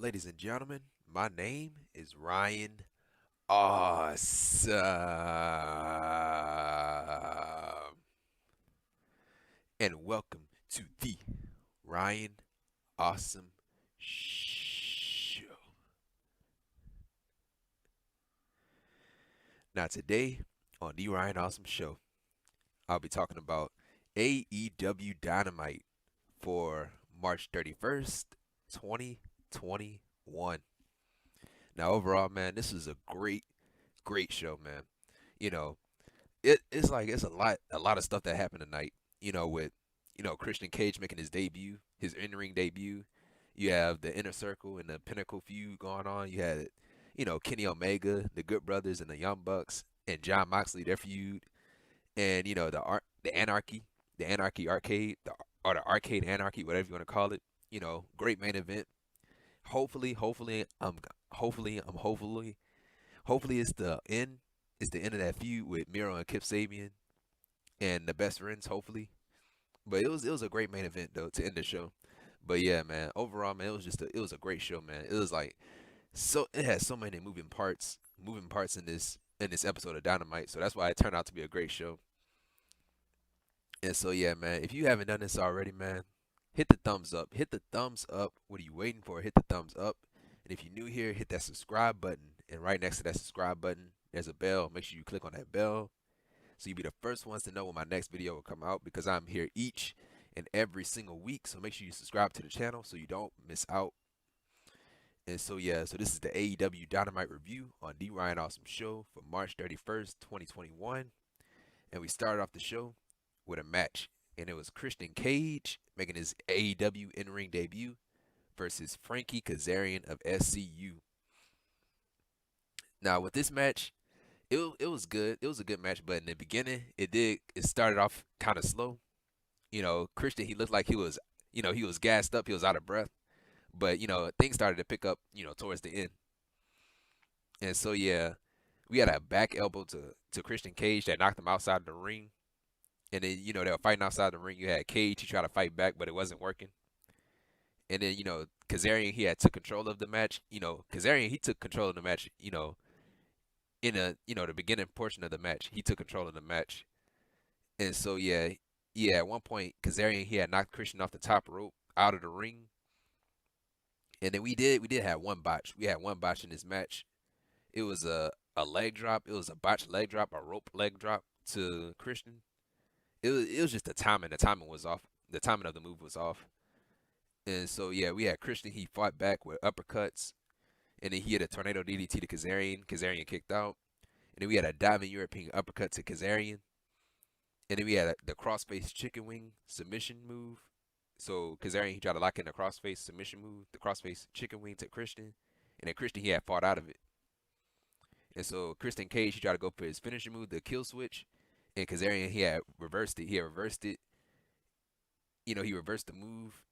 ladies and gentlemen. My name is Ryan Awesome. And welcome to the Ryan Awesome Show. Now, today on the Ryan Awesome Show, I'll be talking about AEW Dynamite for March 31st, 2021. Now, overall, man, this is a great show, man. You know, it's a lot of stuff that happened tonight. With Christian Cage making his debut, his in-ring debut. You have the Inner Circle and the Pinnacle feud going on. You had Kenny Omega, the Good Brothers, and the Young Bucks, and Jon Moxley, their feud, and the Anarchy Arcade, or the Arcade Anarchy, whatever you want to call it. Great main event. Hopefully, hopefully it's the end. It's the end of that feud with Miro and Kip Sabian and the best friends. Hopefully, but it was a great main event though to end the show. But yeah, man, overall, man, it was a great show, man. It was like it has so many moving parts in this episode of Dynamite. So that's why it turned out to be a great show. And so yeah, man, if you haven't done this already, man, hit the thumbs up. Hit the thumbs up. What are you waiting for? Hit the thumbs up. And if you're new here, hit that subscribe button. And right next to that subscribe button, there's a bell. Make sure you click on that bell so you'll be the first ones to know when my next video will come out, because I'm here each and every single week. So make sure you subscribe to the channel so you don't miss out. And so yeah, so this is the AEW Dynamite review on the Ryan Awesome Show for March 31st, 2021. And we started off the show with a match, and it was Christian Cage making his AEW in-ring debut versus Frankie Kazarian of SCU. Now with this match, it was good. It was a good match, but in the beginning, it started off kind of slow. Christian, he looked like he was gassed up, he was out of breath, but things started to pick up, towards the end. And so yeah, we had a back elbow to Christian Cage that knocked him outside of the ring. And then, they were fighting outside the ring. You had Cage, he tried to fight back, but it wasn't working. And then, Kazarian, he had took control of the match. Kazarian, he took control of the match, in the beginning portion of the match. He took control of the match. And so, yeah, at one point, Kazarian, he had knocked Christian off the top rope out of the ring. And then we did have one botch. We had one botch in this match. It was a leg drop. It was a botched leg drop, a rope leg drop to Christian. It was just the timing. The timing was off. The timing of the move was off. And so yeah, we had Christian. He fought back with uppercuts, and then he had a tornado DDT to Kazarian. Kazarian kicked out, and then we had a diving European uppercut to Kazarian, and then we had the crossface chicken wing submission move. So Kazarian, he tried to lock in the crossface submission move, the crossface chicken wing to Christian, and then Christian, he had fought out of it. And so Christian Cage, he tried to go for his finishing move, the kill switch, and Kazarian, he had reversed it. He had reversed it. He reversed the move.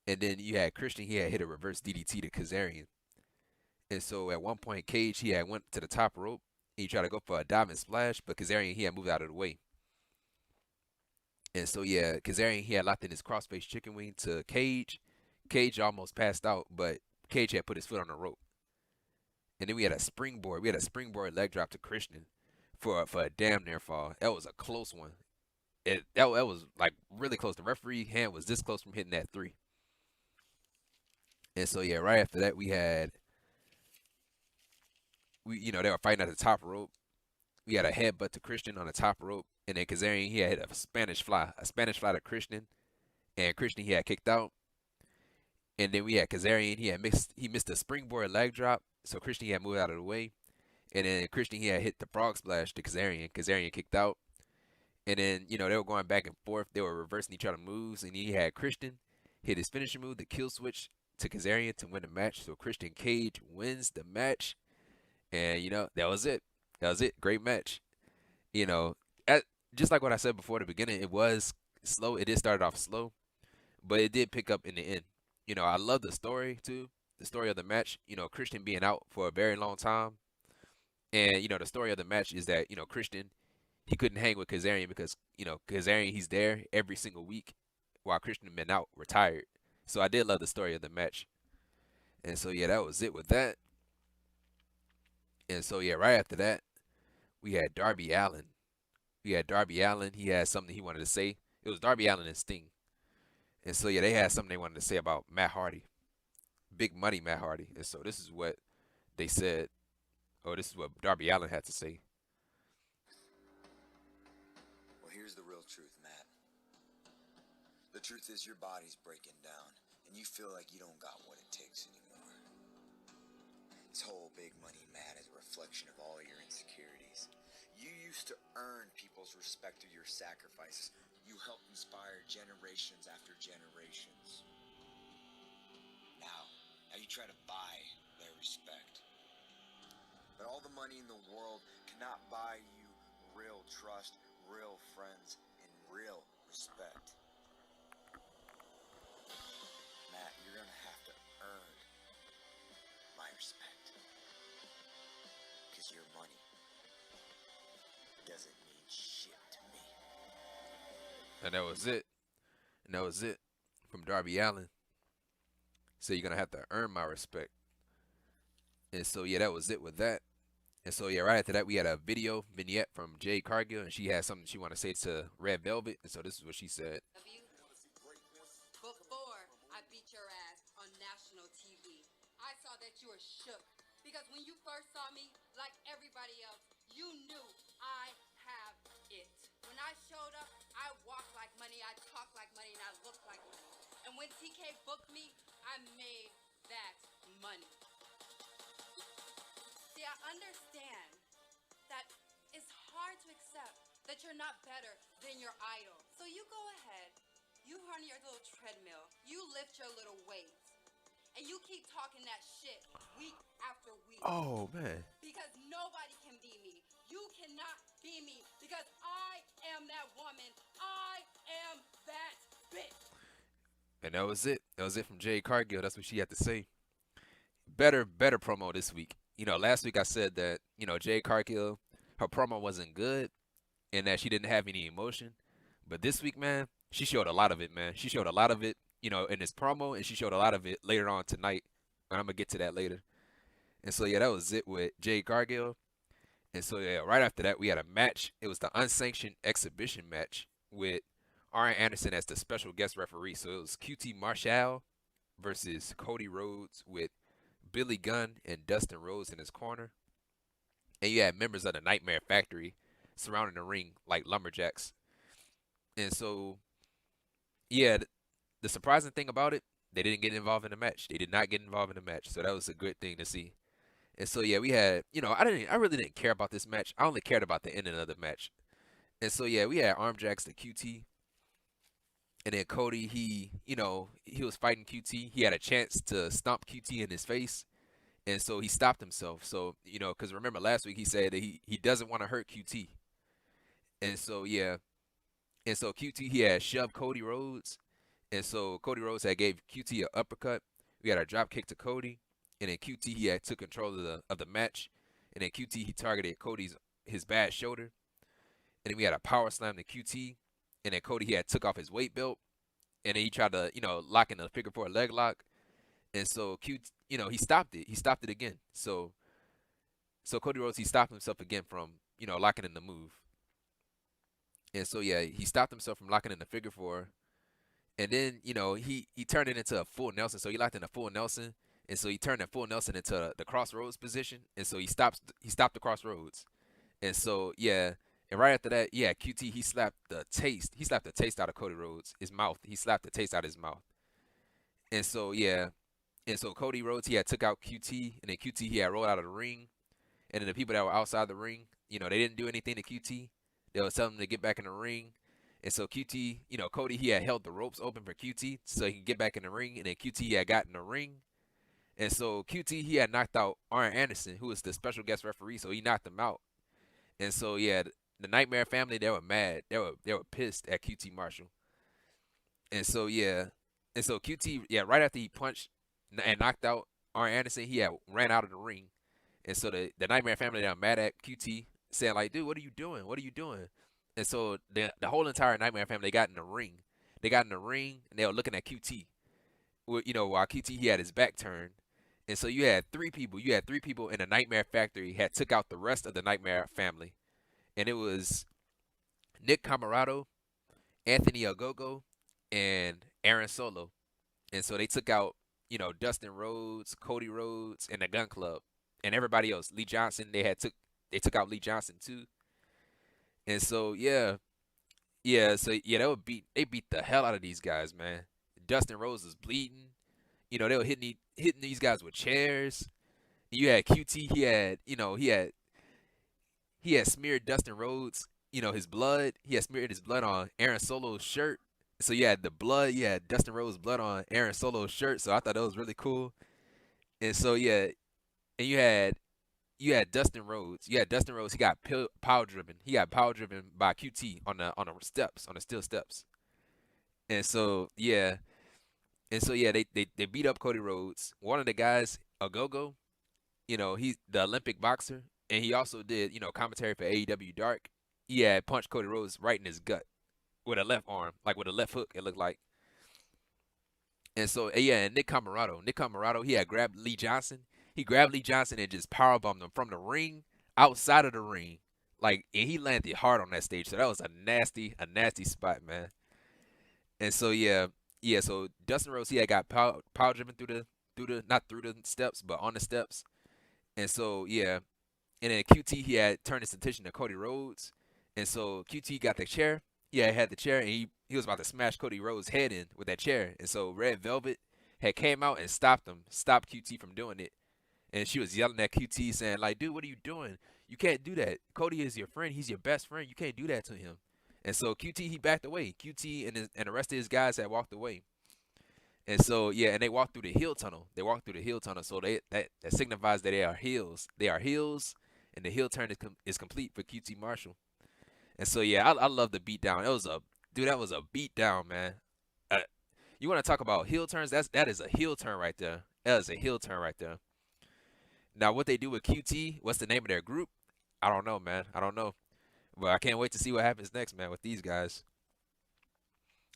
And then you had Christian, he had hit a reverse DDT to Kazarian. And so at one point, Cage, he had went to the top rope. He tried to go for a diamond splash, but Kazarian, he had moved out of the way. And so yeah, Kazarian, he had locked in his crossface chicken wing to Cage. Cage almost passed out, but Cage had put his foot on the rope. And then we had a springboard. We had a springboard leg drop to Christian for a damn near fall. That was a close one. That was like really close. The referee hand was this close from hitting that 3. And so yeah, right after that they were fighting at the top rope. We had a headbutt to Christian on the top rope, and then Kazarian, he had a Spanish fly to Christian, and Christian, he had kicked out. And then we had Kazarian, he missed a springboard leg drop, so Christian, he had moved out of the way. And then Christian, he had hit the frog splash to Kazarian. Kazarian kicked out. And then, they were going back and forth. They were reversing each other's moves. And he had Christian hit his finishing move, the kill switch to Kazarian to win the match. So Christian Cage wins the match. And, that was it. That was it. Great match. You know, just like what I said before the beginning, it was slow. It did start off slow, but it did pick up in the end. I love the story, too. The story of the match, Christian being out for a very long time. And, the story of the match is that, Christian, he couldn't hang with Kazarian because, Kazarian, he's there every single week while Christian been out, retired. So I did love the story of the match. And so yeah, that was it with that. And so yeah, right after that, we had Darby Allen. We had Darby Allen. He had something he wanted to say. It was Darby Allen and Sting. And so yeah, they had something they wanted to say about Matt Hardy, Big Money Matt Hardy. And so this is what they said, or this is what Darby Allen had to say. Well, here's the real truth, Matt. The truth is your body's breaking down, and you feel like you don't got what it takes anymore. This whole big money, Matt, is a reflection of all your insecurities. You used to earn people's respect through your sacrifices. You helped inspire generations after generations. Now you try to buy their respect. But all the money in the world cannot buy you real trust, real friends, and real respect. Matt, you're gonna have to earn my respect. Because your money doesn't mean shit to me. And that was it. And that was it from Darby Allen. So you're gonna have to earn my respect. And so yeah, that was it with that. And so yeah, right after that we had a vignette from Jade Cargill, and she had something she wanted to say to Red Velvet. And so this is what she said. Before I beat your ass on national TV, I saw that you were shook. Because when you first saw me, like everybody else, you knew I have it. When I showed up, I walked like money, I talked like money, and I looked like money. And when TK booked me, I made that money. See, I understand that it's hard to accept that you're not better than your idol. So you go ahead, you run your little treadmill, you lift your little weights, and you keep talking that shit week after week. Oh man. Because nobody can be me. You cannot be me because I am that woman. I am that bitch. And that was it. That was it from Jade Cargill. That's what she had to say. Better promo this week. You know, last week I said that, you know, Jade Cargill, her promo wasn't good and that she didn't have any emotion. But this week, man, she showed a lot of it, man. She showed a lot of it, you know, in this promo, and she showed a lot of it later on tonight. And I'm going to get to that later. And so, yeah, that was it with Jade Cargill. And so, yeah, right after that, we had a match. It was the Unsanctioned Exhibition Match with Arn Anderson as the special guest referee. So it was QT Marshall versus Cody Rhodes with Billy Gunn and Dustin Rhodes in his corner. And you had members of the Nightmare Factory surrounding the ring like lumberjacks. And so, yeah, the surprising thing about it, they didn't get involved in the match. They did not get involved in the match. So that was a good thing to see. And so, yeah, we had, you know, I really didn't care about this match. I only cared about the ending of the match. And so, yeah, we had Arm Jacks to QT. And then Cody, he was fighting QT. He had a chance to stomp QT in his face. And so he stopped himself. So, you know, because remember last week he said that he doesn't want to hurt QT. And so, yeah. And so QT, he had shoved Cody Rhodes. And so Cody Rhodes had gave QT an uppercut. We had a drop kick to Cody. And then QT, he had took control of the match. And then QT, he targeted his bad shoulder. And then we had a power slam to QT. And then Cody, he had took off his weight belt. And then he tried to, you know, lock in the figure 4 leg lock. And so QT, you know, he stopped it. He stopped it again. So Cody Rhodes, he stopped himself again from, you know, locking in the move. And so, yeah, he stopped himself from locking in the figure 4. And then, you know, he turned it into a full Nelson. So he locked in a full Nelson. And so he turned that full Nelson into the crossroads position. And so he stopped the crossroads. And so, yeah. And right after that, yeah, QT, he slapped the taste out of Cody Rhodes, his mouth. He slapped the taste out of his mouth. And so, yeah. And so Cody Rhodes, he had took out QT. And then QT, he had rolled out of the ring. And then the people that were outside the ring, you know, they didn't do anything to QT. They were telling him to get back in the ring. And so QT, you know, Cody, he had held the ropes open for QT so he could get back in the ring. And then QT had got in the ring. And so QT, he had knocked out Arn Anderson, who was the special guest referee. So he knocked him out. And so, yeah, the Nightmare family, they were mad. They were pissed at QT Marshall. And so, yeah. And so QT, yeah, right after he punched and knocked out Arn Anderson, he had ran out of the ring. And so the Nightmare family, they were mad at QT, saying like, dude, what are you doing? What are you doing? And so the whole entire Nightmare family, they got in the ring. They got in the ring, and they were looking at QT. You know, while QT, he had his back turned. And so you had three people. You had three people in the Nightmare Factory had took out the rest of the Nightmare family, and it was Nick Camarado, Anthony Ogogo, and Aaron Solo. And so they took out, Dustin Rhodes, Cody Rhodes, and the Gun Club, and everybody else. Lee Johnson, they took out Lee Johnson too. And so yeah, they beat the hell out of these guys, man. Dustin Rhodes was bleeding. They were hitting these guys with chairs. You had QT. He had smeared Dustin Rhodes. His blood. He had smeared his blood on Aaron Solo's shirt. So you had the blood. You had Dustin Rhodes' blood on Aaron Solo's shirt. So I thought that was really cool. And so yeah, and you had Dustin Rhodes. You had Dustin Rhodes. He got power driven. He got power driven by QT on the steps, on the steel steps. And so yeah, they beat up Cody Rhodes. One of the guys, Agogo, he's the Olympic boxer, and he also did commentary for AEW Dark. He had punched Cody Rhodes right in his gut with a left arm, like with a left hook. It looked like. And so yeah, and Nick Camarado, he had grabbed Lee Johnson. He grabbed Lee Johnson and just powerbombed him from the ring outside of the ring. Like, and he landed hard on that stage. So that was a nasty spot, man. And so so Dustin Rhodes, he had got power driven through the not through the steps, but on the steps. And so and then QT, he had turned his attention to Cody Rhodes. And so QT got the chair. Had the chair, and he was about to smash Cody Rhodes' head in with that chair. And so Red Velvet had came out and stopped QT from doing it. And she was yelling at QT, saying, like, dude, what are you doing? You can't do that. Cody is your friend. He's your best friend. You can't do that to him. And so QT, he backed away. QT and the rest of his guys had walked away. And so and they walked through the heel tunnel. So that signifies that they are heels. They are heels, and the heel turn is complete for QT Marshall. And so I love the beatdown. That was a beatdown, man. You want to talk about heel turns? That is a heel turn right there. That is a heel turn right there. Now, what they do with QT, what's the name of their group? I don't know, man. I don't know. But I can't wait to see what happens next, man, with these guys.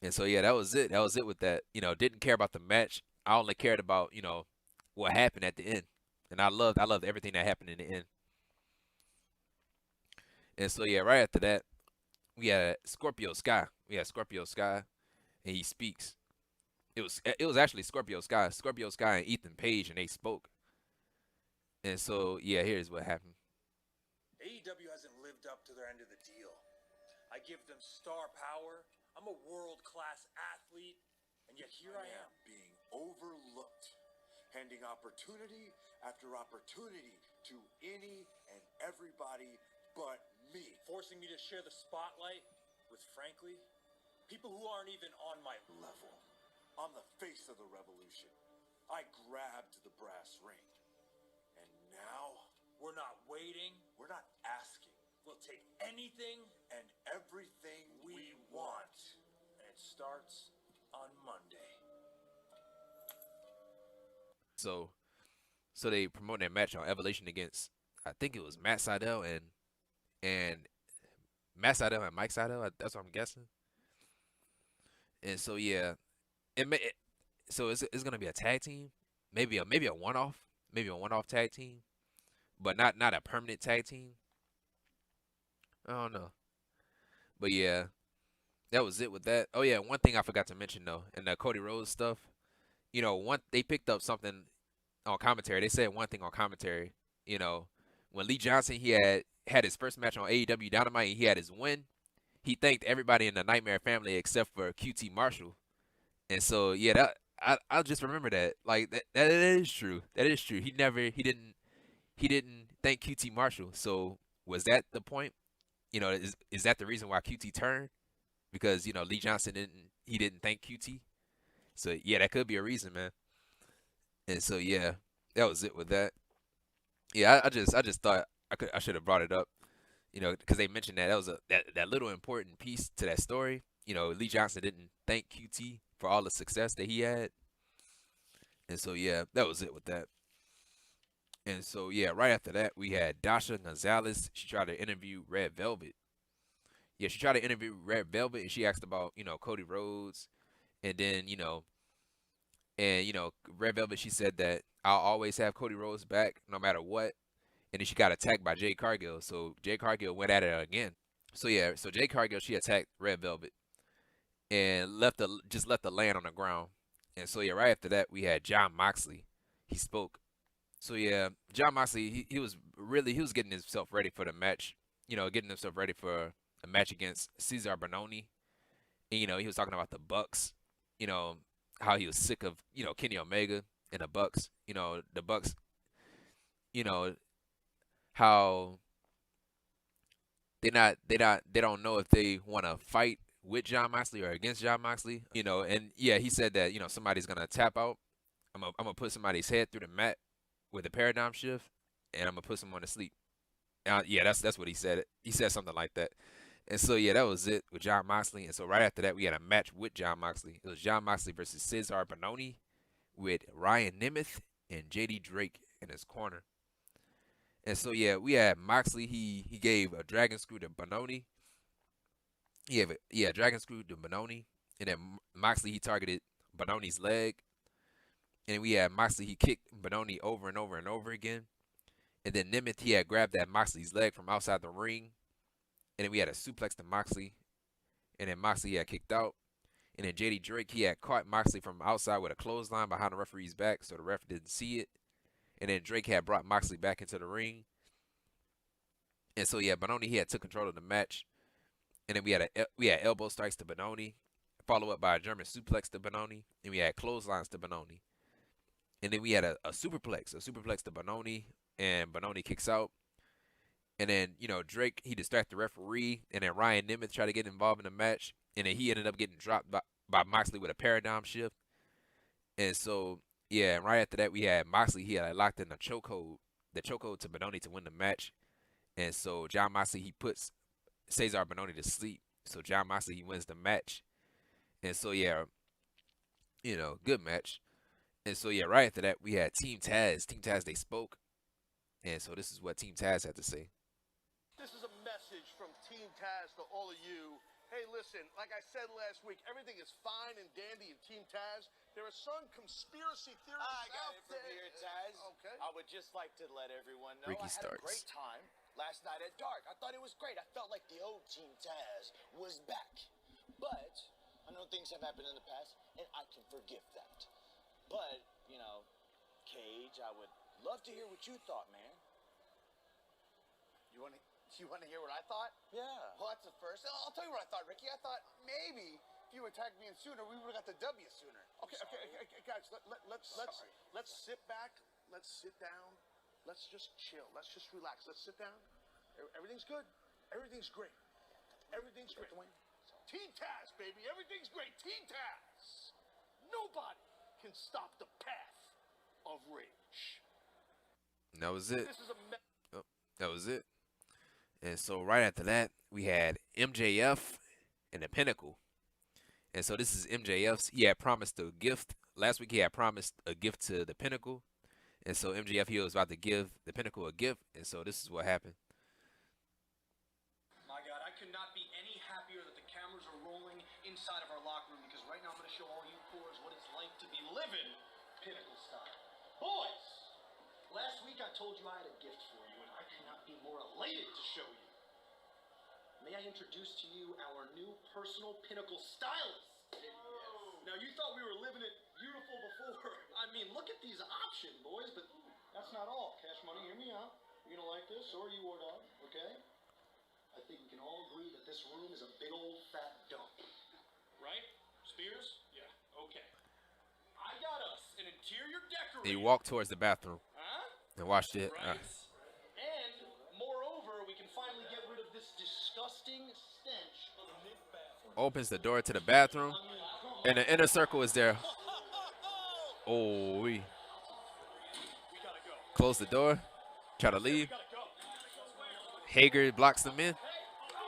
And so, that was it. That was it with that. Didn't care about the match. I only cared about, what happened at the end. And I loved everything that happened in the end. And so, right after that, we had Scorpio Sky. And he speaks. It was actually Scorpio Sky and Ethan Page, and they spoke. And so, here's what happened. AEW hasn't lived up to their end of the deal. I give them star power. I'm a world-class athlete, and yet here I am being overlooked, handing opportunity after opportunity to any and everybody but me. Forcing me to share the spotlight with, frankly, people who aren't even on my level. I'm the face of the revolution. I grabbed the brass ring. And now, we're not waiting. We're not asking. We'll take anything and everything we want. And it starts on Monday. So they promoted their match on Evolution against, I think it was Matt Sydal and Mike Sydal. That's what I'm guessing. And so so it's gonna be a tag team, maybe a one-off tag team, but not a permanent tag team. I don't know, but that was it with that. Oh yeah, one thing I forgot to mention though, in the Cody Rhodes stuff, they picked up something on commentary. They said one thing on commentary. When Lee Johnson, he had his first match on AEW Dynamite, and he had his win. He thanked everybody in the Nightmare family except for QT Marshall. And so I'll just remember that. Like that is true. That is true. He didn't thank QT Marshall. So was that the point? Is that the reason why QT turned? Because Lee Johnson didn't thank QT. So that could be a reason, man. And so that was it with that. I just thought I should have brought it up. Because they mentioned that was that little important piece to that story. Lee Johnson didn't thank QT for all the success that he had. And so that was it with that. And so right after that we had Dasha Gonzalez. She tried to interview Red Velvet. She tried to interview Red Velvet, and she asked about Cody Rhodes, and then And Red Velvet, she said that I'll always have Cody Rhodes back no matter what. And then she got attacked by Jade Cargill. So Jade Cargill went at it again. So yeah, so Jade Cargill, she attacked Red Velvet and just left the land on the ground. And so yeah, right after that we had Jon Moxley. He spoke. So yeah, Jon Moxley, he was getting himself ready for the match. Getting himself ready for a match against Cezar Bononi. And he was talking about the Bucks. You know how he was sick of Kenny Omega and the Bucks. The Bucks. You know how they don't know if they want to fight with Jon Moxley or against Jon Moxley. And yeah, he said that somebody's gonna tap out. I'm gonna put somebody's head through the mat with a paradigm shift, and I'm gonna put someone to sleep. Yeah, that's what he said. He said something like that. And so yeah, that was it with Jon Moxley. And so right after that, we had a match with Jon Moxley. It was Jon Moxley versus Cezar Bononi with Ryan Nemeth and JD Drake in his corner. And so yeah, we had Moxley. He gave a dragon screw to Bononi. Dragon screw to Bononi, and then Moxley he targeted Bononi's leg. And we had Moxley, he kicked Bononi over and over and over again. And then Nemeth, he had grabbed that Moxley's leg from outside the ring. And then we had a suplex to Moxley. And then Moxley had kicked out. And then JD Drake, he had caught Moxley from outside with a clothesline behind the referee's back, so the ref didn't see it. And then Drake had brought Moxley back into the ring. And so yeah, Bononi, he had took control of the match. And then we had elbow strikes to Bononi, followed up by a German suplex to Bononi. And we had clotheslines to Bononi. And then we had a superplex to Bononi, and Bononi kicks out. And then, Drake, he distracted the referee, and then Ryan Nemeth tried to get involved in the match, and then he ended up getting dropped by Moxley with a paradigm shift. And so, yeah, and right after that, we had Moxley, he had locked in the chokehold to Bononi to win the match. And so Jon Moxley, he puts Cezar Bononi to sleep. So Jon Moxley, he wins the match. And so, yeah, good match. And so, yeah, right after that, we had Team Taz. Team Taz, they spoke. And so this is what Team Taz had to say. This is a message from Team Taz to all of you. Hey, listen, like I said last week, everything is fine and dandy in Team Taz. There are some conspiracy theories I got out it from there. here, Taz. Okay. I would just like to let everyone know Ricky I had starts. a great time last night at Dark. I thought it was great. I felt like the old Team Taz was back. But I know things have happened in the past, and I can forgive that. But, Cage, I would love to hear what you thought, man. You want to hear what I thought? Yeah. Well, that's the first. I'll tell you what I thought, Ricky. I thought maybe if you attacked me in sooner, we would have got the W sooner. Okay, guys, let's sit back. Let's sit down. Let's just chill. Let's just relax. Let's sit down. Everything's good. Everything's great. Everything's great. Team Taz, baby. Everything's great. Team Taz. Nobody can stop the path of rage. And that was it. This is a That was it. And so right after that, we had MJF and the Pinnacle. And so this is MJF's. He had promised a gift. Last week he had promised a gift to the Pinnacle. And so MJF, he was about to give the Pinnacle a gift. And so this is what happened. My God, I could not be any happier that the cameras are rolling inside of our locker room, because right now I'm going to show all you poors what it's like to be living Pinnacle style. Boys, last week I told you I had a gift for you, and I could not be more elated to show you. May I introduce to you our new personal Pinnacle stylist? Now, you thought we were living it beautiful before. I mean, look at these options, boys, but that's not all. Cash Money, hear me out. You're going to like this, or you, War Dog, okay? I think we can all agree that this room is a big old fat dump. Right? Spears? Yeah, okay. I got us an interior decorator. He walked towards the bathroom and watched it. Right? And, moreover, we can finally get rid of this disgusting stench of the mid-bathroom. Opens the door to the bathroom, and the inner circle is there. Oh, we gotta go. close the door, try to leave. Gotta go. Hager blocks them in,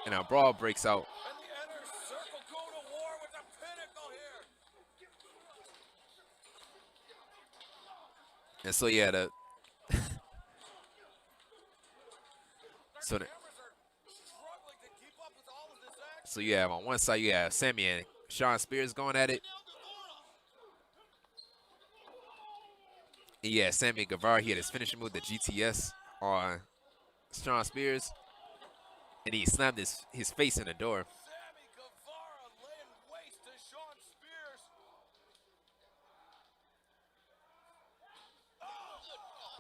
and a brawl breaks out. And the inner circle go to war with the Pinnacle here. And so yeah, the so the, Struggling to keep up with all of this action. so you have on one side you have Sammy and Shawn Spears going at it, And yeah, Sammy Guevara, he had his finishing move, the GTS, on Shawn Spears, and he slammed his face in the door. Sammy Guevara laying waste to Shawn Spears.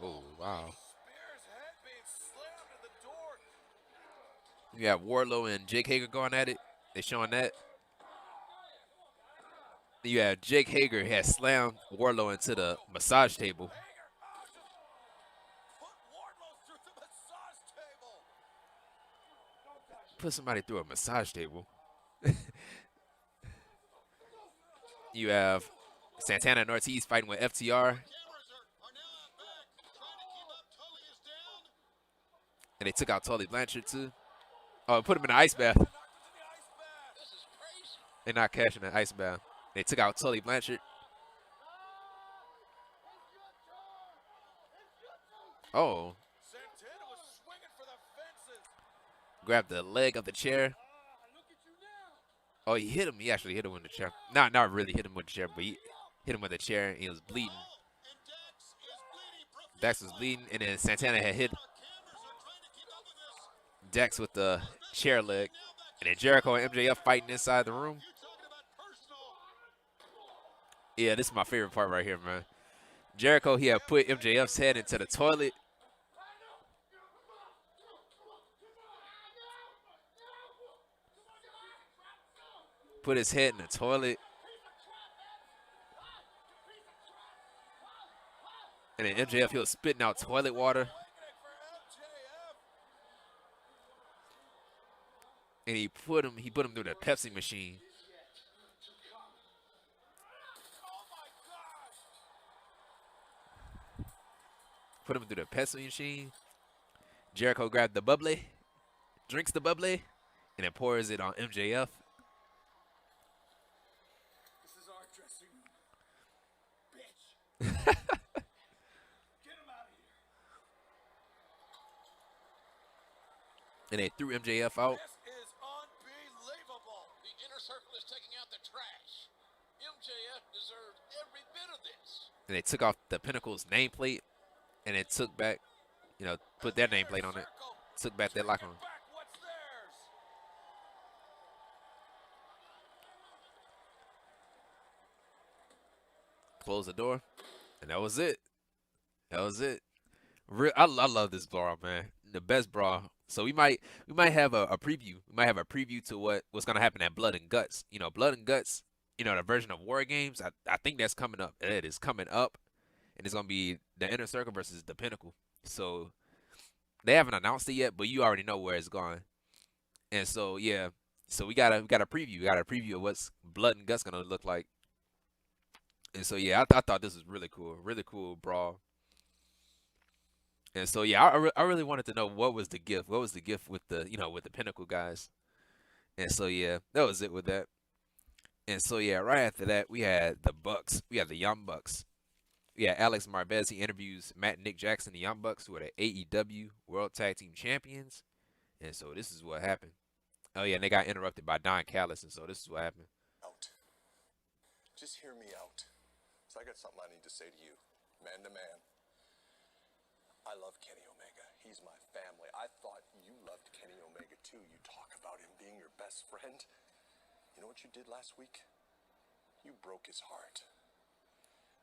Oh, wow. Spears' head being slammed in the door. You have Wardlow and Jake Hager going at it. They showing that. You have Jake Hager has slammed Wardlow into the massage table. Put Wardlow through the massage table. Put somebody through a massage table. You have Santana and Ortiz fighting with FTR. And they took out Tully Blanchard too. Oh, put him in an ice bath. They're not cashing an ice bath. They took out Tully Blanchard. Oh. Santana was swinging for the fences. Grabbed the leg of the chair. Oh, he hit him. He actually hit him with the chair. Not really hit him with the chair, but he hit him with the chair and he was bleeding. Dax was bleeding, and then Santana had hit Dax with the chair leg. And then Jericho and MJF fighting inside the room. Yeah, this is my favorite part right here, man. Jericho, he had put MJF's head into the toilet. Put his head in the toilet. And then MJF, he was spitting out toilet water. And he put him through the Pepsi machine. Put him through the Pepsi machine. Jericho grabbed the bubbly, drinks the bubbly, and then pours it on MJF. This is our dressing room. Bitch. Get him out of here. And they threw MJF out. This is unbelievable. The inner circle is taking out the trash. MJF deserves every bit of this. And they took off the Pinnacle's nameplate. And it took back, put their nameplate on it. Took back their locker room. What's theirs? Closed the door. And that was it. That was it. I love this brawl, man. The best brawl. So we might have a preview. We might have a preview to what's gonna happen at Blood and Guts. Blood and Guts, the version of War Games. I think that's coming up. It is coming up. And it's gonna be the Inner Circle versus the Pinnacle. So they haven't announced it yet, but you already know where it's going. And so yeah, so we got a preview. We got a preview of what's Blood and Guts gonna look like. And so yeah, I thought this was really cool brawl. And so yeah, I really wanted to know what was the gift. What was the gift with the with the Pinnacle guys. And so yeah, that was it with that. And so yeah, right after that we had the Bucks. We had the Young Bucks. Yeah, Alex Marvez, he interviews Matt and Nick Jackson, the Young Bucks, who are the AEW World Tag Team Champions. And so this is what happened. Oh, yeah, and they got interrupted by Don Callis, and so this is what happened. Out. Just hear me out. So I got something I need to say to you, man to man. I love Kenny Omega. He's my family. I thought you loved Kenny Omega, too. You talk about him being your best friend. You know what you did last week? You broke his heart.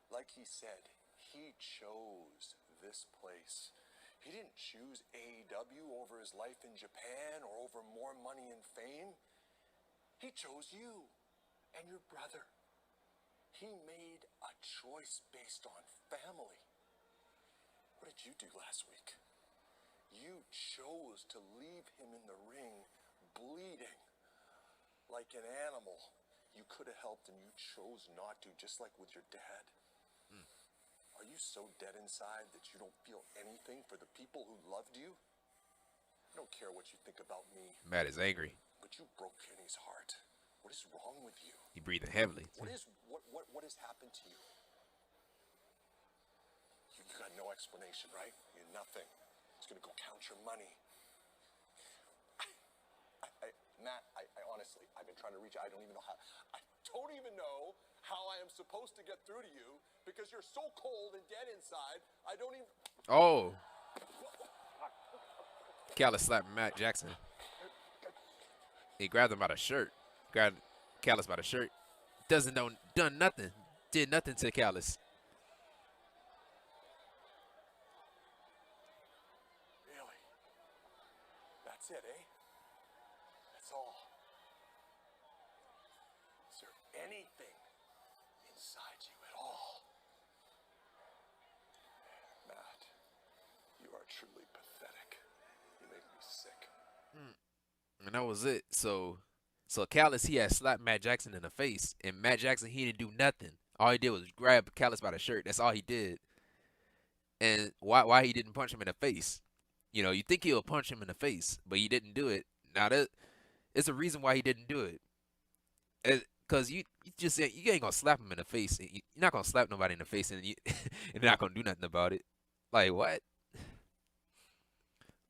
Like he said, he chose this place. He didn't choose AEW over his life in Japan or over more money and fame. He chose you and your brother. He made a choice based on family. What did you do last week? You chose to leave him in the ring bleeding like an animal. You could have helped and you chose not to, just like with your dad. Are you so dead inside that you don't feel anything for the people who loved you? I don't care what you think about me. Matt is angry. But you broke Kenny's heart. What is wrong with you? He breathing heavily. What has happened to you? You got no explanation, right? You're nothing. He's gonna go count your money. Matt, I honestly, I've been trying to reach you. I don't even know how I am supposed to get through to you because you're so cold and dead inside. I don't even. Oh. Callis slapped Matt Jackson. He grabbed him by the shirt. Grabbed Callis by the shirt. Done nothing. Did nothing to Callis. Really? That's it, eh? That's all. Is there anything inside you at all? Matt, you are truly pathetic. You make me sick. And that was it. So Callis, he had slapped Matt Jackson in the face. And Matt Jackson, he didn't do nothing. All he did was grab Callis by the shirt. That's all he did. And why he didn't punch him in the face? You know, you think he'll punch him in the face, but he didn't do it. Now, it's a reason why he didn't do it. Because you ain't going to slap him in the face. You're not going to slap nobody in the face and you're not going to do nothing about it. Like, what?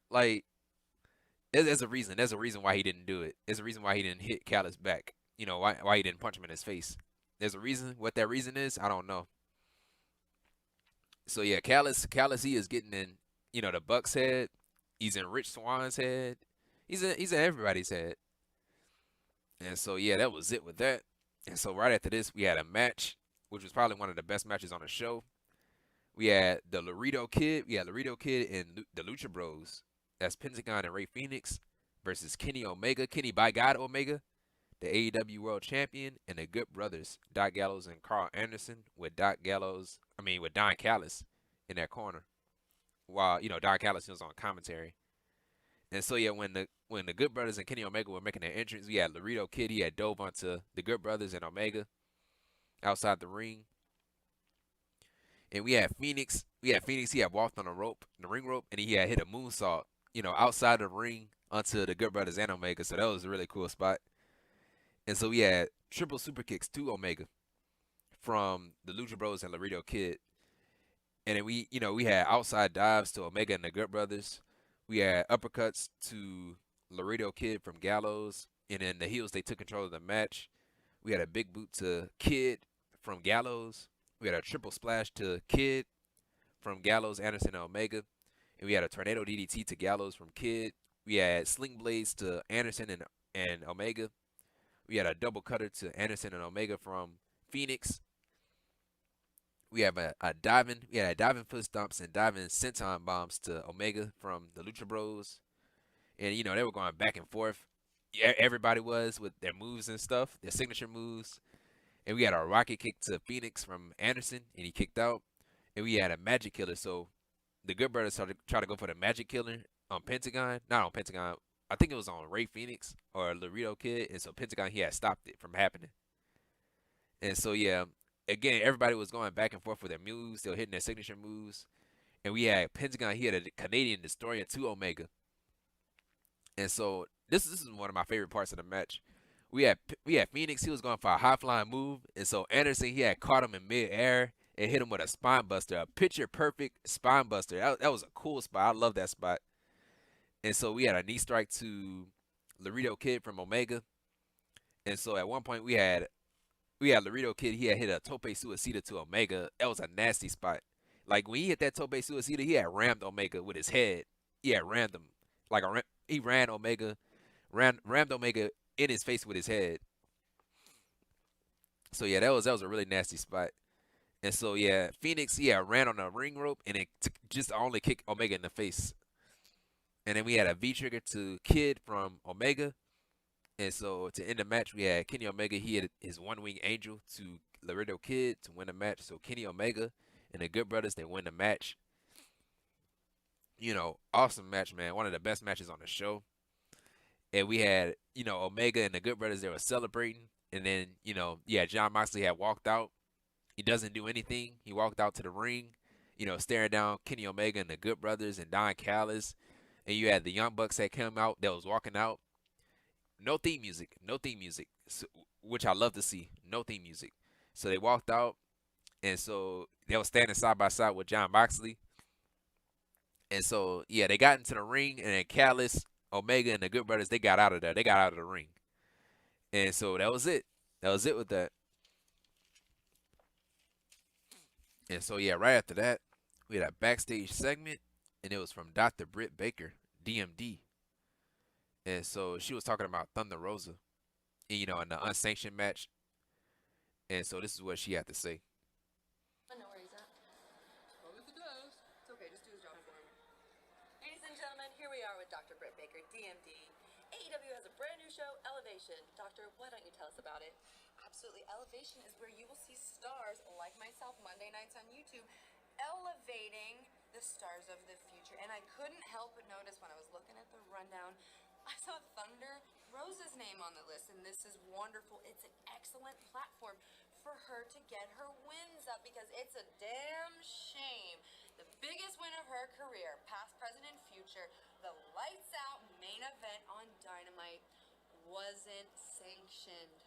Like, there's a reason. There's a reason why he didn't do it. There's a reason why he didn't hit Callis back. You know, why he didn't punch him in his face. There's a reason. What that reason is, I don't know. So, yeah, Callis, he is getting in, you know, the Bucks' head. He's in Rich Swann's head. He's in everybody's head. And so, yeah, that was it with that. And so right after this, we had a match, which was probably one of the best matches on the show. We had the Laredo Kid. We had Laredo Kid and the Lucha Bros. That's Pentagon and Rey Fenix versus Kenny Omega. Kenny by God Omega, the AEW World Champion, and the Good Brothers, Doc Gallows and Carl Anderson, with Don Callis in that corner. While, you know, Don Callis was on commentary. And so, yeah, when the Good Brothers and Kenny Omega were making their entrance, we had Laredo Kid. He had dove onto the Good Brothers and Omega outside the ring. And we had Phoenix. He had walked on the ring rope, and he had hit a moonsault, you know, outside the ring onto the Good Brothers and Omega. So that was a really cool spot. And so we had triple super kicks to Omega from the Lucha Bros and Laredo Kid. And then we had outside dives to Omega and the Good Brothers. We had uppercuts to Laredo Kid from Gallows. And then the heels, they took control of the match. We had a big boot to Kid from Gallows. We had a triple splash to Kid from Gallows, Anderson, and Omega. And we had a tornado DDT to Gallows from Kid. We had sling blades to Anderson and Omega. We had a double cutter to Anderson and Omega from Phoenix. We have a diving foot stomps and diving senton bombs to Omega from the Lucha Bros. And, you know, they were going back and forth. Yeah, everybody was with their moves and stuff, their signature moves. And we had a rocket kick to Phoenix from Anderson, and he kicked out. And we had a magic killer. So the Good Brothers tried to go for the magic killer on Pentagon. Not on Pentagon. I think it was on Rey Fenix or Laredo Kid. And so Pentagon, he had stopped it from happening. And so, yeah, again, everybody was going back and forth with their moves. They were hitting their signature moves. And we had Pentagon, he had a Canadian Destroyer to Omega. And so this is one of my favorite parts of the match. We had Phoenix, he was going for a high flying move. And so Anderson, he had caught him in midair and hit him with a spine buster, a picture perfect spine buster. That was a cool spot. I love that spot. And so we had a knee strike to Laredo Kid from Omega. And so at one point we had Laredo Kid, he had hit a tope suicida to Omega. That was a nasty spot. Like when he hit that tope suicida, he had rammed Omega with his head. He had rammed him. He rammed Omega in his face with his head. So yeah, that was a really nasty spot. And so yeah, Phoenix, ran on the ring rope and it just only kicked Omega in the face. And then we had a V-trigger to Kid from Omega. And so to end the match, we had Kenny Omega. He had his one-wing angel to Laredo Kid to win the match. So Kenny Omega and the Good Brothers, they win the match. You know, awesome match, man. One of the best matches on the show. And we had, you know, Omega and the Good Brothers, they were celebrating. And then, you know, Jon Moxley had walked out. He doesn't do anything. He walked out to the ring, you know, staring down Kenny Omega and the Good Brothers and Don Callis. And you had the Young Bucks that came out that was walking out. No theme music, so, which I love to see. No theme music. So they walked out, and so they were standing side by side with Jon Moxley. And so, yeah, they got into the ring, and then Callis, Omega, and the Good Brothers, they got out of there. They got out of the ring. And so that was it. That was it with that. And so yeah, right after that, we had a backstage segment, and it was from Dr. Britt Baker, DMD. And so she was talking about Thunder Rosa, and, in the unsanctioned match. And so this is what she had to say. I know where he's at. Well, if it does, it's okay. Just do his job for him. Ladies and gentlemen, here we are with Dr. Britt Baker, DMD. AEW has a brand new show, Elevation. Doctor, why don't you tell us about it? Absolutely. Elevation is where you will see stars like myself Monday nights on YouTube elevating the stars of the future. And I couldn't help but notice when I was looking at the rundown, I saw Thunder Rosa's name on the list, and this is wonderful. It's an excellent platform for her to get her wins up, because it's a damn shame. The biggest win of her career, past, present, and future, the lights out main event on Dynamite, wasn't sanctioned.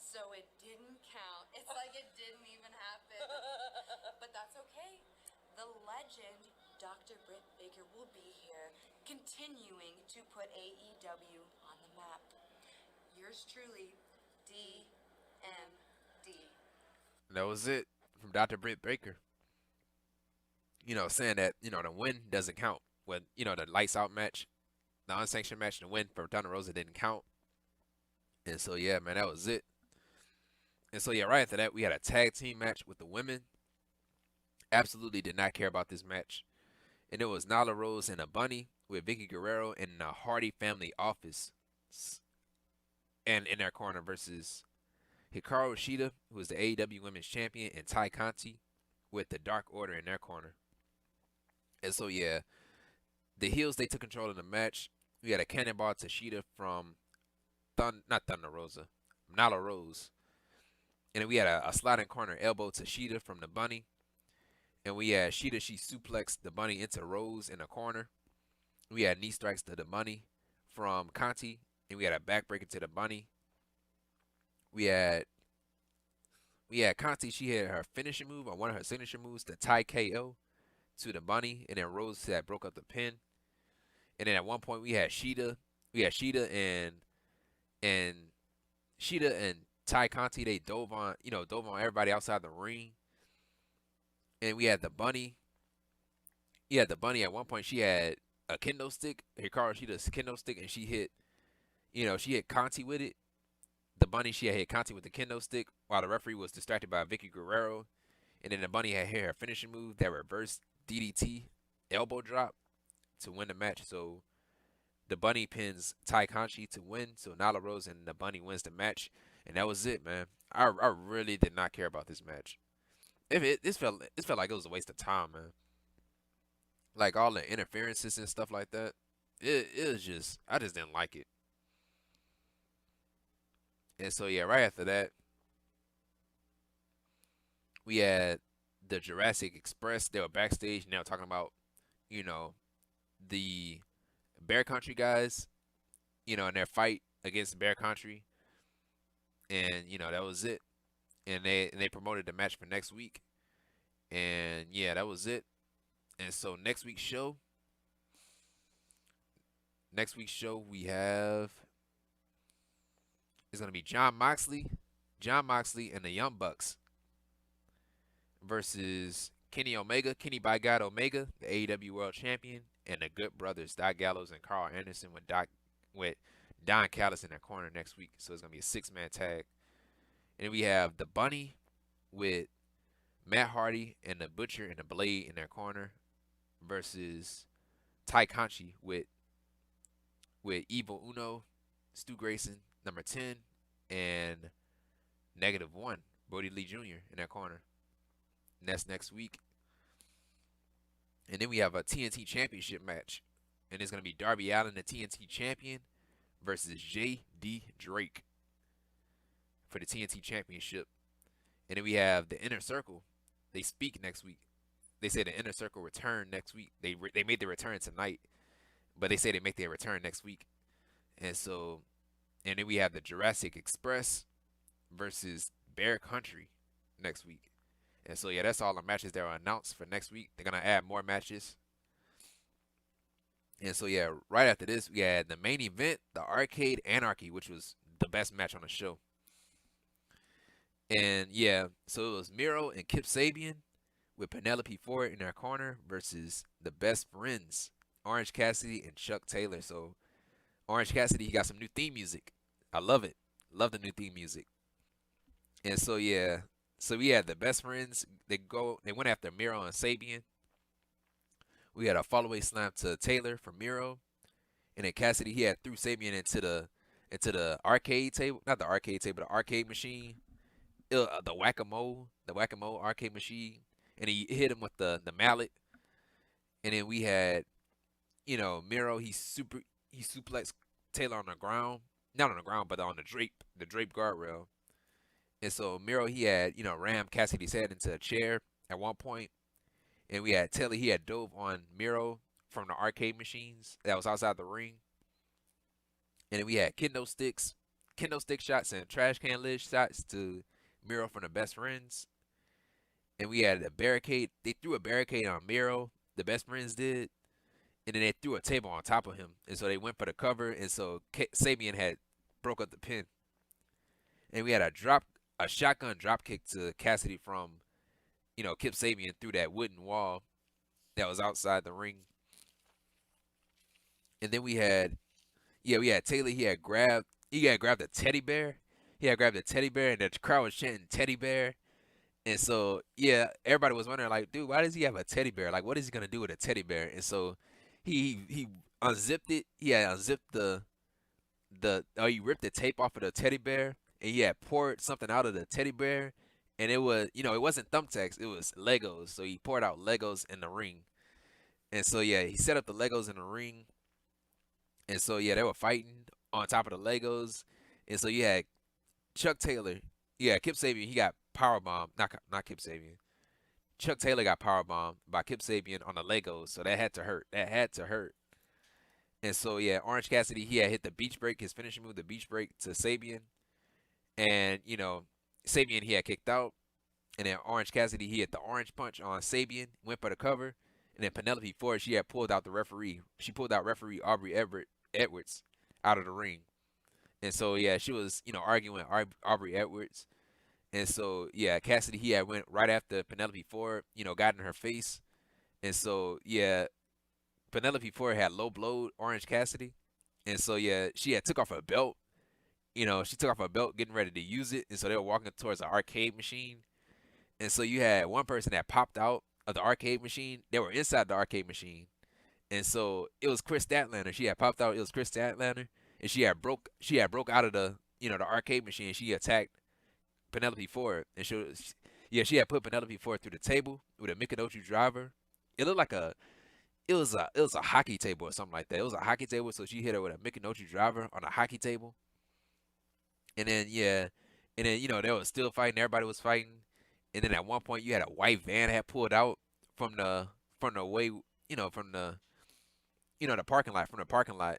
So it didn't count. It's like it didn't even happen. But that's okay. The legend, Dr. Britt Baker, will be here, continuing to put AEW on the map. Yours truly, DMD. That was it from Dr. Britt Baker. Saying that, the win doesn't count. When, the lights out match, the unsanctioned match, the win for Thunder Rosa didn't count. And so, yeah, man, that was it. And so, yeah, right after that, we had a tag team match with the women. Absolutely did not care about this match. And it was Nyla Rose and a Bunny with Vicky Guerrero in the Hardy family office. And in their corner versus Hikaru Shida, who is the AEW Women's Champion, and Ty Conti with the Dark Order in their corner. And so, yeah, the heels, they took control of the match. We had a cannonball to Shida from Nyla Rose. And then we had a sliding corner elbow to Shida from the Bunny. And we had Shida, she suplexed the Bunny into Rose in the corner. We had knee strikes to the Bunny from Conti. And we had a backbreaker to the Bunny. We had Conti, she had her finishing move, or one of her signature moves, to tie KO to the Bunny. And then Rose that broke up the pin. And then at one point we had Shida and Ty Conti, they dove on everybody outside the ring. And we had the Bunny. Yeah, the Bunny at one point, she had a kendo stick, Hikaru Shida's kendo stick, and she hit Conti with it. The Bunny, she had hit Conti with the kendo stick while the referee was distracted by Vicky Guerrero. And then the Bunny had hit her finishing move, that reverse DDT elbow drop, to win the match. So the Bunny pins Ty Conti to win. So Nyla Rose and the Bunny wins the match. And that was it, man. I really did not care about this match. This felt like it was a waste of time, man. Like all the interferences and stuff like that. It was just, I just didn't like it. And so, yeah, right after that, we had the Jurassic Express. They were backstage, and they were talking about, the Bear Country guys, and their fight against Bear Country. And, that was it. And they promoted the match for next week. And, yeah, that was it. And so next week's show, we have, it's going to be Jon Moxley and the Young Bucks versus Kenny by God Omega, the AEW World Champion, and the Good Brothers, Doc Gallows and Carl Anderson, with Don Callis in their corner next week. So it's going to be a 6-man tag. And then we have the Bunny with Matt Hardy and the Butcher and the Blade in their corner versus Ty Conti with Evil Uno, Stu Grayson, number 10, and -1, Brody Lee Jr. in their corner. And that's next week. And then we have a TNT Championship match. And it's going to be Darby Allen, the TNT Champion, versus J.D. Drake for the TNT Championship. And then we have the Inner Circle. They speak next week. They say the Inner Circle return next week. They made their return tonight, but they say they make their return next week. And then we have the Jurassic Express versus Bear Country next week. And so, yeah, that's all the matches that are announced for next week. They're going to add more matches. And so, yeah, right after this, we had the main event, the Arcade Anarchy, which was the best match on the show. And, yeah, so it was Miro and Kip Sabian with Penelope Ford in their corner versus the Best Friends, Orange Cassidy and Chuck Taylor. So Orange Cassidy, he got some new theme music. I love it. Love the new theme music. And so yeah, so we had the Best Friends. They went after Miro and Sabian. We had a fallaway slam to Taylor from Miro, and then Cassidy he had threw Sabian into the arcade table, not the arcade table, the arcade machine, the whack-a-mole arcade machine, and he hit him with the mallet. And then we had, Miro he suplexed Taylor on the ground, not on the ground, but on the drape guardrail. And so Miro he had rammed Cassidy's head into a chair at one point, and we had Taylor he had dove on Miro from the arcade machines that was outside the ring. And then we had kendo stick shots and trash can lid shots to Miro from the Best Friends. And we had a barricade. They threw a barricade on Miro. The Best Friends did. And then they threw a table on top of him. And so they went for the cover. And so Sabian had broke up the pin. And we had a shotgun drop kick to Cassidy from, Kip Sabian through that wooden wall that was outside the ring. And then we had Taylor. He had grabbed a teddy bear. He had grabbed a teddy bear, and the crowd was chanting teddy bear. And so, yeah, everybody was wondering, like, dude, why does he have a teddy bear? Like, what is he going to do with a teddy bear? And so he unzipped it. He had unzipped he ripped the tape off of the teddy bear, and he had poured something out of the teddy bear. And it was, it wasn't thumbtacks, it was Legos. So he poured out Legos in the ring. And so, yeah, he set up the Legos in the ring. And so, yeah, they were fighting on top of the Legos. And so you had Chuck Taylor. Yeah, Kip Sabian, he got powerbombed. Not Kip Sabian. Chuck Taylor got powerbombed by Kip Sabian on the Legos. So that had to hurt. And so, yeah, Orange Cassidy, he had hit the beach break, his finishing move, the beach break to Sabian. And, Sabian, he had kicked out. And then Orange Cassidy, he hit the orange punch on Sabian, went for the cover. And then Penelope Ford, she had pulled out the referee. She pulled out referee Aubrey Edwards out of the ring. And so, yeah, she was, arguing with Aubrey Edwards. And so, yeah, Cassidy, he had went right after Penelope Ford, got in her face. And so, yeah, Penelope Ford had low blowed Orange Cassidy. And so, yeah, she had took off her belt. She took off her belt, getting ready to use it. And so they were walking towards the arcade machine. And so you had one person that popped out of the arcade machine. They were inside the arcade machine. And so it was Chris Statlander. She had popped out. It was Chris Statlander. And she had broke out of the, the arcade machine. And she attacked Penelope Ford. And she had put Penelope Ford through the table with a Mikinochi driver. It looked like it was a hockey table or something like that. It was a hockey table. So she hit her with a Mikinochi driver on a hockey table. And then, they were still fighting. Everybody was fighting. And then at one point, you had a white van had pulled out from the way, the parking lot.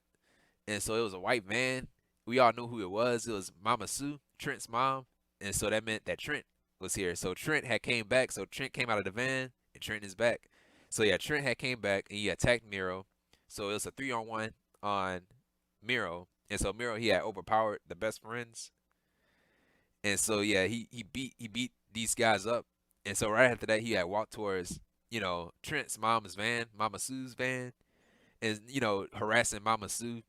And so it was a white van. We all knew who it was. It was Mama Sue, Trent's mom. And so that meant that Trent was here. So Trent had came back. So Trent came out of the van, and Trent is back. So yeah, Trent had came back, and he attacked Miro. So it was a 3-on-1 on Miro. And so Miro, he had overpowered the Best Friends. And so yeah, he beat these guys up. And so right after that, he had walked towards, Trent's mom's van, Mama Sue's van, and, harassing Mama Sue,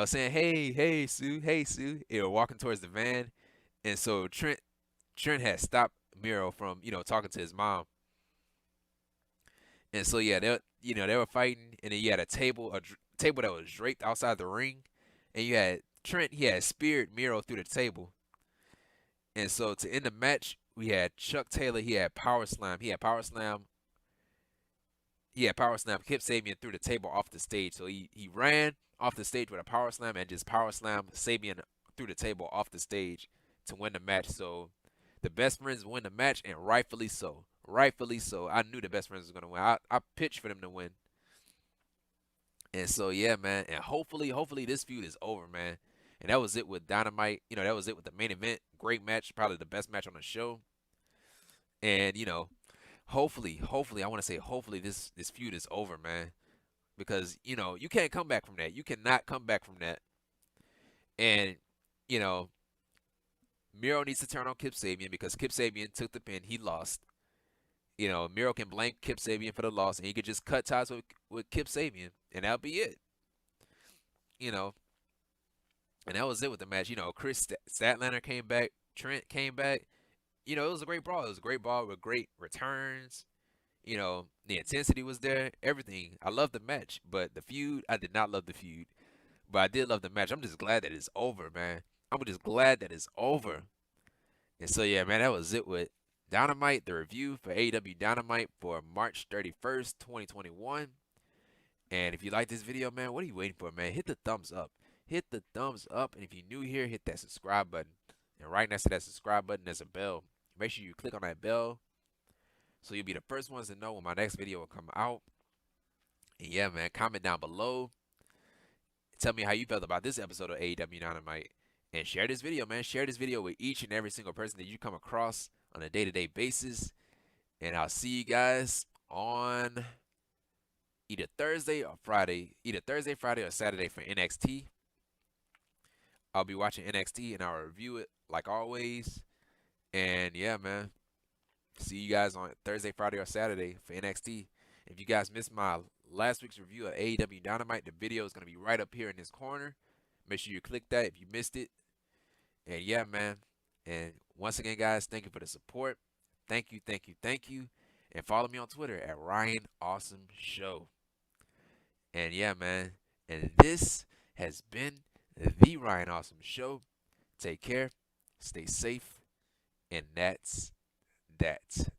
saying, hey, Sue, hey, Sue. They were walking towards the van. And so Trent had stopped Miro from, talking to his mom. And so, yeah, they were fighting. And then you had a table that was draped outside the ring. And you had Trent, he had speared Miro through the table. And so to end the match, we had Chuck Taylor. He had power slam. Kip Sabian through the table off the stage. So he ran off the stage with a power slam and just power slam Sabian through the table off the stage to win the match. So the Best Friends win the match, and rightfully so. Rightfully so. I knew the Best Friends was going to win. I pitched for them to win. And so, yeah, man. And hopefully this feud is over, man. And that was it with Dynamite. That was it with the main event. Great match. Probably the best match on the show. And, hopefully, I want to say hopefully this feud is over, man. Because, you can't come back from that. You cannot come back from that. And, Miro needs to turn on Kip Sabian because Kip Sabian took the pin. He lost. Miro can blank Kip Sabian for the loss, and he could just cut ties with Kip Sabian, and that'll be it. You know, and that was it with the match. Chris Statlander came back, Trent came back. It was a great brawl. It was a great brawl with great returns. The intensity was there, everything. I loved the match, but the feud, I did not love the feud. But I did love the match. I'm just glad that it's over, man. I'm just glad that it's over. And so, yeah, man, that was it with Dynamite, the review for AEW Dynamite for March 31st, 2021. And if you like this video, man, what are you waiting for, man? Hit the thumbs up. Hit the thumbs up. And if you're new here, hit that subscribe button. And right next to that subscribe button, there's a bell. Make sure you click on that bell so you'll be the first ones to know when my next video will come out. And yeah, man, comment down below. Tell me how you felt about this episode of AEW Dynamite. And share this video, man. Share this video with each and every single person that you come across on a day-to-day basis. And I'll see you guys on either Thursday or Friday. Either Thursday, Friday, or Saturday for NXT. I'll be watching NXT and I'll review it like always. And yeah, man. See you guys on Thursday, Friday, or Saturday for NXT. If you guys missed my last week's review of AEW Dynamite, the video is going to be right up here in this corner. Make sure you click that if you missed it. And yeah, man. And once again, guys, thank you for the support. Thank you, thank you, thank you. And follow me on Twitter at Ryan Awesome Show. And yeah, man. And this has been the Ryan Awesome Show. Take care. Stay safe. And that's that.